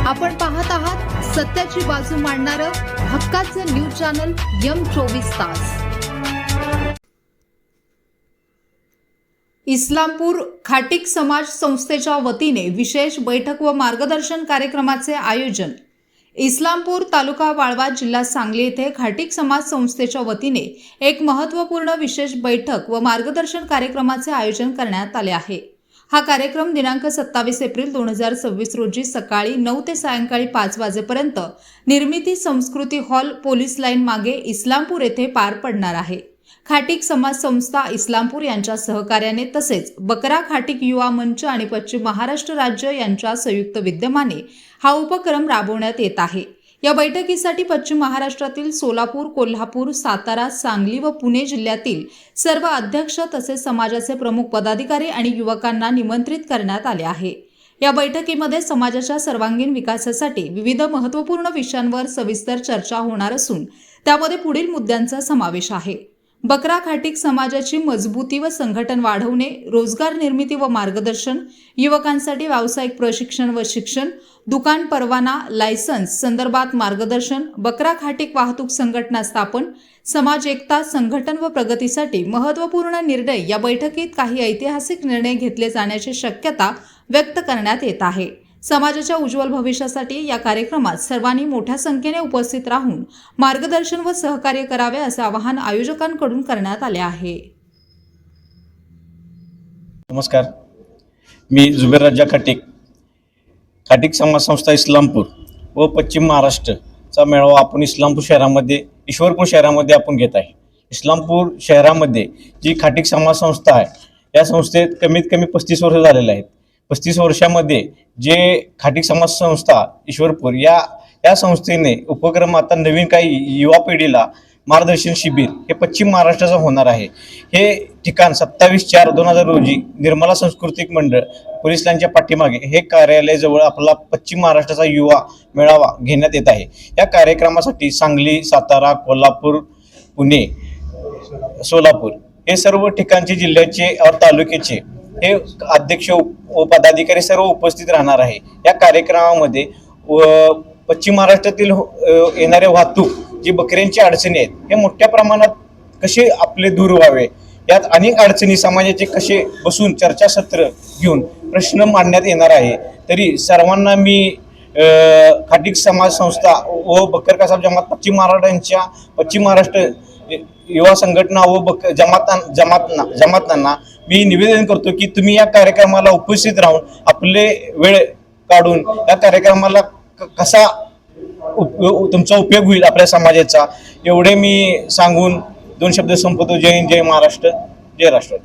आपण पाहत आहात सत्याची बाजू मांडणारं हक्काचं न्यूज चॅनल M24 तास। इस्लामपूर खाटीक समाज संस्थेच्या वतीने विशेष बैठक व मार्गदर्शन कार्यक्रमाचे आयोजन। इस्लामपूर तालुका वाळवा जिल्हा सांगली येथे खाटीक समाज संस्थेच्या वतीने एक महत्त्वपूर्ण विशेष बैठक व मार्गदर्शन कार्यक्रमाचे आयोजन करण्यात आले आहे। हा कार्यक्रम दिनांक 27 एप्रिल 2026 रोजी सकाळी 9 ते सायंकाळी 5 वाजेपर्यंत निर्मिती संस्कृती हॉल पोलीस लाईन मागे इस्लामपूर येथे पार पडणार आहे। खाटीक समाज संस्था इस्लामपूर यांच्या सहकार्याने तसेच बकरा खाटीक युवा मंच आणि पश्चिम महाराष्ट्र राज्य यांच्या संयुक्त विद्यमाने हा उपक्रम राबवण्यात येत आहे। या बैठकीसाठी पश्चिम महाराष्ट्रातील सोलापूर, कोल्हापूर, सातारा, सांगली व पुणे जिल्ह्यातील सर्व अध्यक्ष तसेच समाजाचे प्रमुख पदाधिकारी आणि युवकांना निमंत्रित करण्यात आले आहे। या बैठकीमध्ये समाजाच्या सर्वांगीण विकासासाठी विविध महत्त्वपूर्ण विषयांवर सविस्तर चर्चा होणार असून त्यामध्ये पुढील मुद्द्यांचा समावेश आहे। बकरा खाटीक समाजाची मजबूती व संघटन वाढवणे, रोजगार निर्मिती व मार्गदर्शन, युवकांसाठी व्यावसायिक प्रशिक्षण व शिक्षण, दुकान परवाना लायसन्स संदर्भात मार्गदर्शन, बकरा खाटीक वाहतूक संघटना स्थापन, समाज एकता, संघटन व प्रगतीसाठी महत्त्वपूर्ण निर्णय या बैठकीत काही ऐतिहासिक निर्णय घेतले जाण्याची शक्यता व्यक्त करण्यात येत आहे। समाजाच्या उज्ज्वल भविष्यासाठी या कार्यक्रमात सर्वांनी मोठ्या संख्येने उपस्थित राहून मार्गदर्शन व सहकार्य करावे असे आवाहन आयोजकांकडून करण्यात आले आहे। नमस्कार, मी जुबेर राजा खाटीक समाज संस्था इस्लामपूर व पश्चिम महाराष्ट्रचा मेळावा आपण इस्लामपूर शहरामध्ये ईश्वरपूर शहरामध्ये आपण घेत आहे। इस्लामपूर शहरामध्ये जी खाटीक समाज संस्था आहे या संस्थेत कमीत कमी 35 वर्ष झालेले आहेत। 35 वर्षामध्ये जे खाटीक समाज संस्था ईश्वरपूर या संस्थेने उपक्रम आता नवीन काही युवा पिढीला मार्गदर्शन शिबिर हे पश्चिम महाराष्ट्राचं होणार आहे। हे ठिकाण 27/4/2000 रोजी निर्मला सांस्कृतिक मंडळ पोलीस लाईनच्या पाठीमागे हे कार्यालयाजवळ आपला पश्चिम महाराष्ट्राचा युवा मेळावा घेण्यात येत आहे। या कार्यक्रमासाठी सांगली, सातारा, कोल्हापूर, पुणे, सोलापूर हे सर्व ठिकाणचे जिल्ह्याचे और तालुक्याचे हे अध्यक्ष व पदाधिकारी सर्व उपस्थित राहणार आहे। या कार्यक्रमामध्ये पश्चिम महाराष्ट्रातील येणारे वाहतूक जी बकऱ्यांची अडचणी आहेत हे मोठ्या प्रमाणात कसे आपले दूर व्हावे, यात अनेक अडचणी समाजाचे कसे बसून चर्चासत्र घेऊन प्रश्न मांडण्यात येणार आहे। तरी सर्वांना मी खाटीक समाज संस्था व बकर कासाब जमात पश्चिम महाराष्ट्र युवा संघटना व जमातांना मी निवेदन करतो की तुम्ही या कार्यक्रमाला उपस्थित राहून आपले वेळ काढून या कार्यक्रमाला कसा तुमचा उपयोग होईल आपल्या समाजाचा, एवढे मी सांगून 2 शब्द संपवतो। जय हिंद, जय महाराष्ट्र, जय राष्ट्र।